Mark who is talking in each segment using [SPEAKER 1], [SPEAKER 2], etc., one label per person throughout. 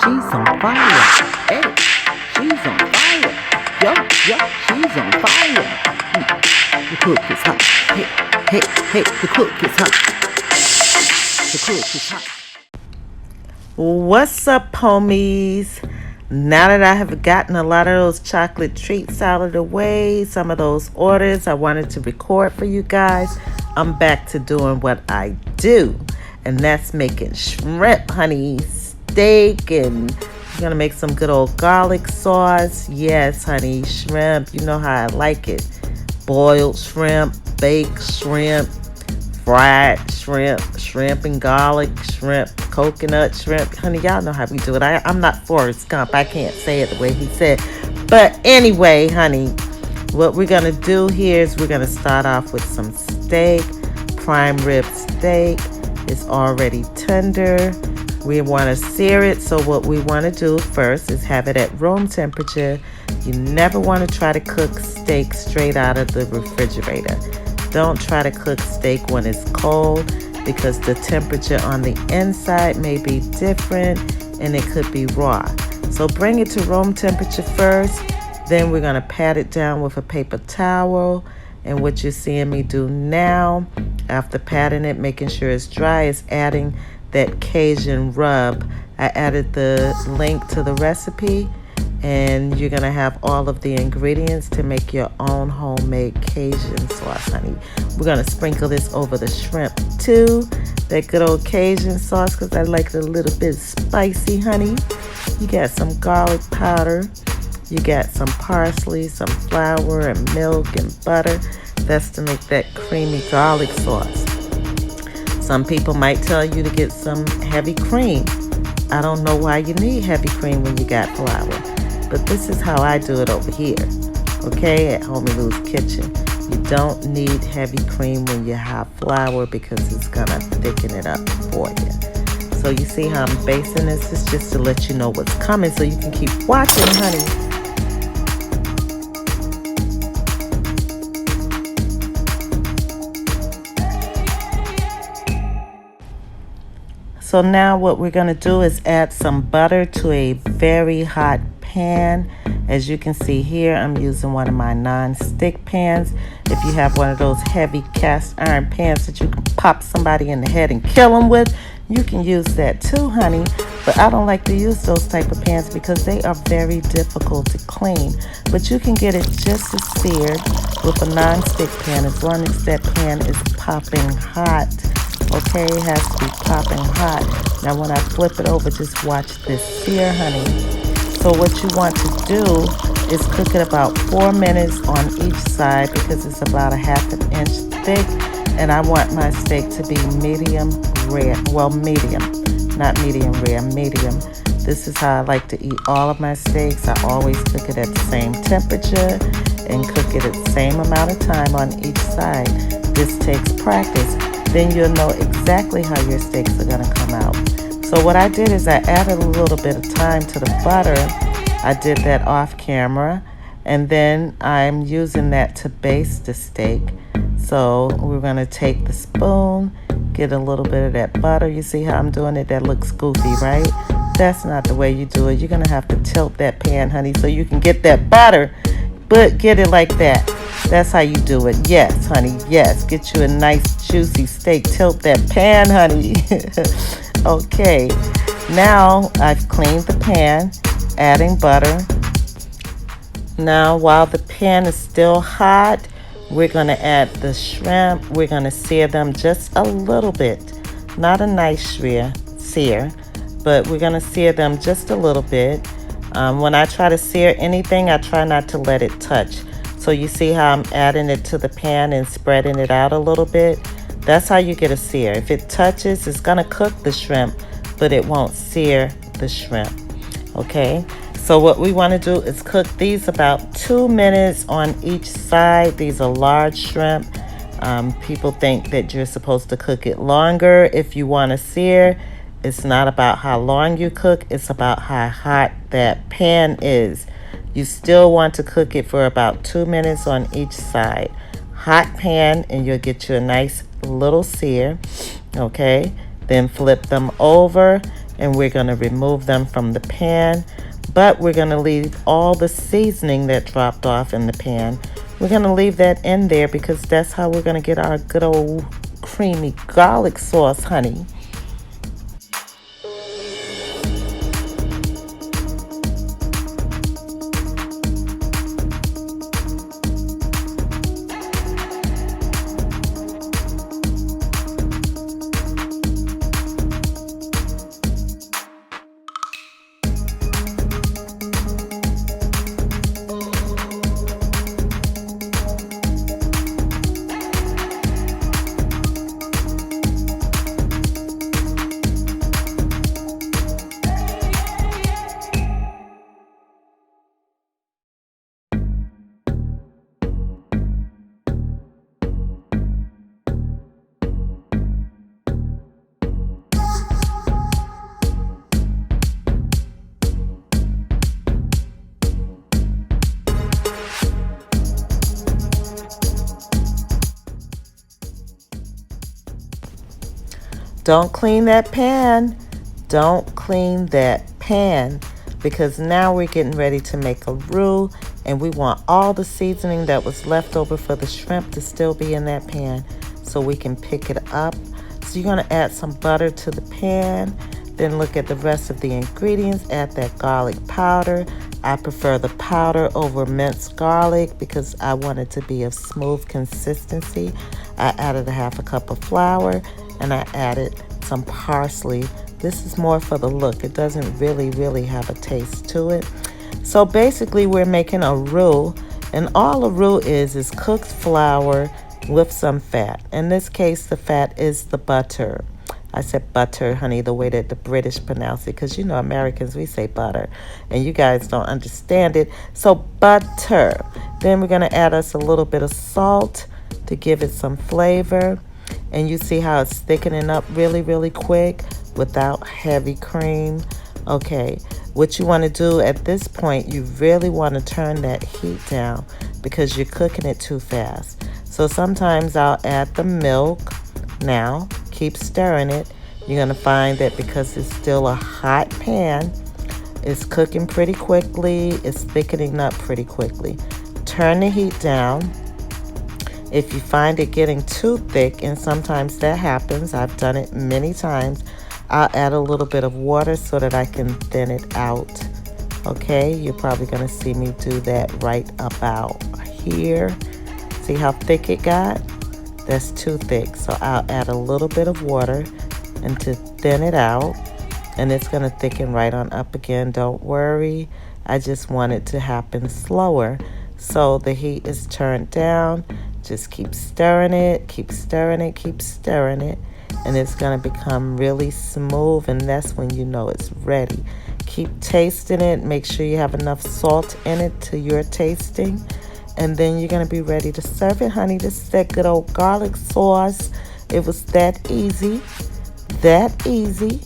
[SPEAKER 1] she's on fire. Hey, she's on fire. Yo, she's on fire. The cook is hot. Hey, the cook is hot. The cook is hot. What's up, homies? Now that I have gotten a lot of those chocolate treats out of the way, some of those orders I wanted to record for you guys, I'm back to doing what I do. And that's making shrimp, honey, steak, and I'm going to make some good old garlic sauce. Yes, honey, shrimp, you know how I like it. Boiled shrimp, baked shrimp, fried shrimp, shrimp and garlic shrimp, coconut shrimp. Honey, y'all know how we do it. I'm not Forrest Gump. I can't say it the way he said. But anyway, honey, what we're going to do here is we're going to start off with some steak, prime rib steak. It's already tender. We want to sear it. So what we want to do first is have it at room temperature. You never want to try to cook steak straight out of the refrigerator. Don't try to cook steak when it's cold because the temperature on the inside may be different and it could be raw. So bring it to room temperature first. Then we're going to pat it down with a paper towel. And what you're seeing me do now, after patting it, making sure it's dry, is adding that Cajun rub. I added the link to the recipe, and you're going to have all of the ingredients to make your own homemade Cajun sauce, honey. We're going to sprinkle this over the shrimp, too. That good old Cajun sauce, because I like it a little bit spicy, honey. You got some garlic powder. You got some parsley, some flour, and milk and butter. That's to make that creamy garlic sauce. Some people might tell you to get some heavy cream. I don't know why you need heavy cream when you got flour. But this is how I do it over here. Okay, at Homie Lou's Kitchen. You don't need heavy cream when you have flour because it's going to thicken it up for you. So you see how I'm basting this? It's just to let you know what's coming so you can keep watching, honey. So now what we're going to do is add some butter to a very hot pan. As you can see here, I'm using one of my non-stick pans. If you have one of those heavy cast iron pans that you can pop somebody in the head and kill them with, you can use that too, honey. But I don't like to use those type of pans because they are very difficult to clean. But you can get it just as seared with a non-stick pan as long as that pan is popping hot. Okay, it has to be popping hot. Now when I flip it over, just watch this sear, honey. So what you want to do is cook it about 4 minutes on each side because it's about a ½ inch thick. And I want my steak to be medium rare. Well, medium, not medium rare, medium. This is how I like to eat all of my steaks. I always cook it at the same temperature and cook it at the same amount of time on each side. This takes practice. Then you'll know exactly how your steaks are going to come out. So what I did is I added a little bit of thyme to the butter. I did that off camera. And then I'm using that to baste the steak. So we're going to take the spoon, get a little bit of that butter. You see how I'm doing it? That looks goofy, right? That's not the way you do it. You're going to have to tilt that pan, honey, so you can get that butter. But get it like that. That's how you do it. Yes, honey. Yes. Get you a nice juicy steak. Tilt that pan, honey. Okay. Now I've cleaned the pan, adding butter. Now while the pan is still hot, we're going to add the shrimp. We're going to sear them just a little bit. Not a nice sear, but we're going to sear them just a little bit. When I try to sear anything, I try not to let it touch. So you see how I'm adding it to the pan and spreading it out a little bit? That's how you get a sear. If it touches, it's going to cook the shrimp, but it won't sear the shrimp. Okay? So what we want to do is cook these about 2 minutes on each side. These are large shrimp. People think that you're supposed to cook it longer if you want to sear. It's not about how long you cook. It's about how hot that pan is. You still want to cook it for about 2 minutes on each side. Hot pan, and you'll get you a nice little sear. Okay? Then flip them over. and we're going to remove them from the pan. But we're going to leave all the seasoning that dropped off in the pan. We're going to leave that in there because that's how we're going to get our good old creamy garlic sauce, honey. Don't clean that pan. Don't clean that pan because now we're getting ready to make a roux, and we want all the seasoning that was left over for the shrimp to still be in that pan so we can pick it up. So you're going to add some butter to the pan, then look at the rest of the ingredients, add that garlic powder. I prefer the powder over minced garlic because I want it to be of smooth consistency. I added a half a cup of flour, and I added some parsley. This is more for the look. It doesn't really have a taste to it. So basically we're making a roux, and all a roux is cooked flour with some fat. In this case, the fat is the butter. I said butter, honey, the way that the British pronounce it, because you know Americans, we say butter, and you guys don't understand it. So butter. Then we're going to add us a little bit of salt to give it some flavor. And you see how it's thickening up really quick without heavy cream. Okay, what you want to do at this point, you really want to turn that heat down because you're cooking it too fast. So sometimes I'll add the milk. Now, keep stirring it. You're going to find that because it's still a hot pan, it's cooking pretty quickly. It's thickening up pretty quickly. Turn the heat down. If you find it getting too thick, and sometimes that happens, I've done it many times, I'll add a little bit of water so that I can thin it out. Okay, you're probably going to see me do that right about here. See how thick it got? That's too thick, so I'll add a little bit of water and to thin it out, and it's going to thicken right on up again. Don't worry, I just want it to happen slower. So the heat is turned down. Just keep stirring it, keep stirring it, keep stirring it, and it's going to become really smooth, and that's when you know it's ready. Keep tasting it. Make sure you have enough salt in it to your tasting, and then you're going to be ready to serve it, honey. This is that good old garlic sauce. It was that easy, that easy.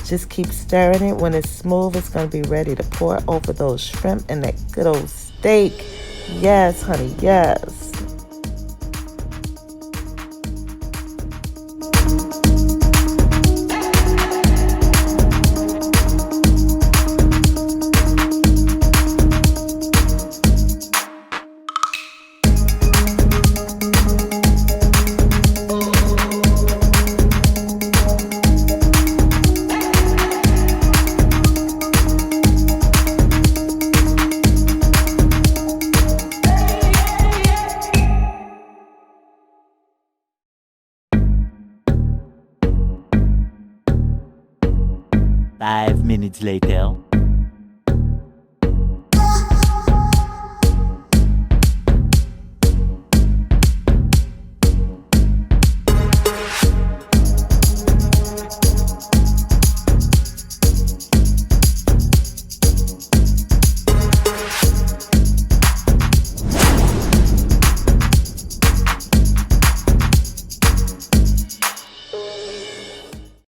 [SPEAKER 1] Just keep stirring it. When it's smooth, it's going to be ready to pour over those shrimp and that good old steak. Yes, honey, yes.
[SPEAKER 2] Five minutes later.